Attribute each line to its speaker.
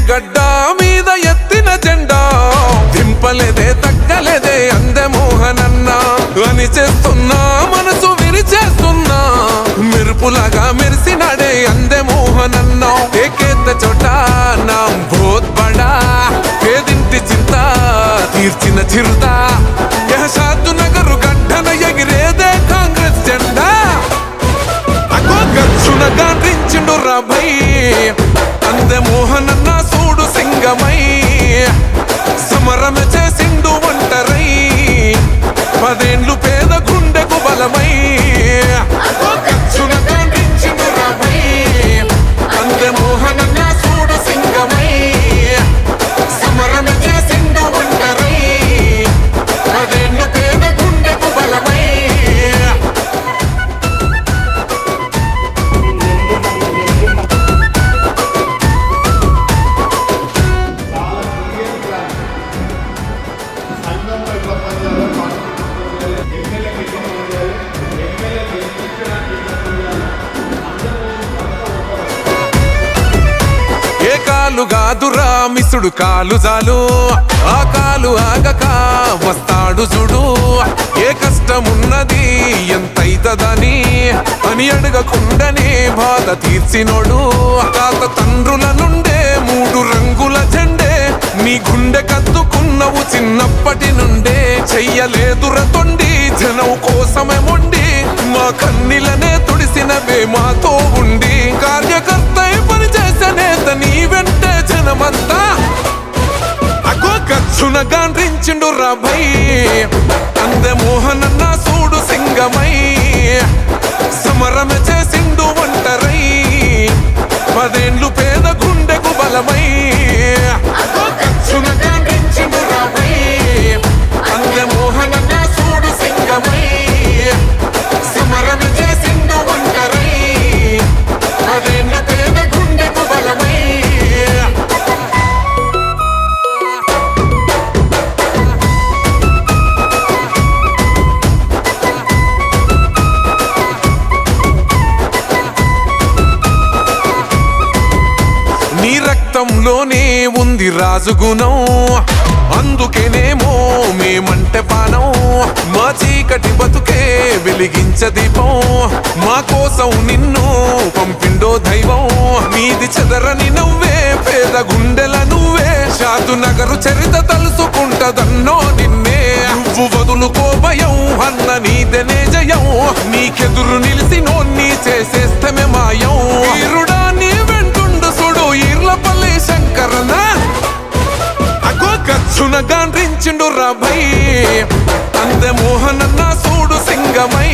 Speaker 1: గడ్డ మీద ఎత్తిన జెండా దింపలేదే తగ్గలేదే అందే మోహనన్న అని చేస్తున్నా మనసు విరిచేస్తున్నా మెరుపులాగా మెరిసినాడే అందే మోహనన్న ఏకేత చోట నాం బోత్ బడా పేదింటి చింత తీర్చిన చిరుతా యహశాతు నగరు గడ్డన ఎగిరేదే కాంగ్రెస్ జెండా గచ్చున గాండ్రించిండు రాభై అందే మోహనన్న సూడు సింగమై సమరమ చేసిండు ఒంటరై 10 ఏళ్ళు పేద గుండెకు బలమై గచ్చున గాండ్రించిండు రాభై అందే మోహనన్న సూడు సింగమై సమరమ చేసిండు ఒంటరై 10 ఏళ్ళు పేద గుండెకు బలమై కాలుగాదురా మిసుడు కాలు జాలు ఆ కాలు ఆగక వస్తాడు చూడు ఏ కష్టమున్నది ఎంతైతదని అని అడగకుండానే బాధ తీర్చినోడు తాత తండ్రుల నుండే 3 రంగుల జెండే నీ గుండె కత్తుకున్నవు చిన్నప్పటి నుండే చెయ్యలేదుర తొండి జనం కోసమే మొండి మా కన్నీలనే తుడిసినవే మాతో ఉండి కార్యకర్త పని చేసే నేత నీ వెంటే జనమంతా అగో గచ్చున గాండ్రించిండు రాభై అందే మోహనన్న సూడు సింగమై సమరమ చేసిండు ఒంటరై 10 ఏళ్ళు పేద గుండెకు బలమై అగో గచ్చున గాండ్రించిండు రాభై అందే మోహనన్న సూడు సింగమై సమరమ చేసిండు ఒంటరై 10 ఏళ్ళు పేద గుండెకు బలమై నీ రక్తంలోనే ఉంది రాజుగుణం అందుకేనేమో మేమంటే పానం మా చీకటి బతుకే వెలిగించ దీపం మా కోసం నిన్ను పంపిండో దైవం నీది చెదరని నవ్వే పేద గుండెల నువ్వే షాదు నగరు చరిత తలుసుకుంటదన్నో నిన్నే నువ్వు వదులుకోభయం అన్న నీదనే జయం నీకెదురు నిలిసినోన్ని చేసేస్తమే మాయం వీరుడా నీ వెంటుండు సుడు ఈర్లపల్లి శంకరన అగో గచ్చున గాండ్రించిండు రాభై అందే మోహనన్న సూడు సింగమై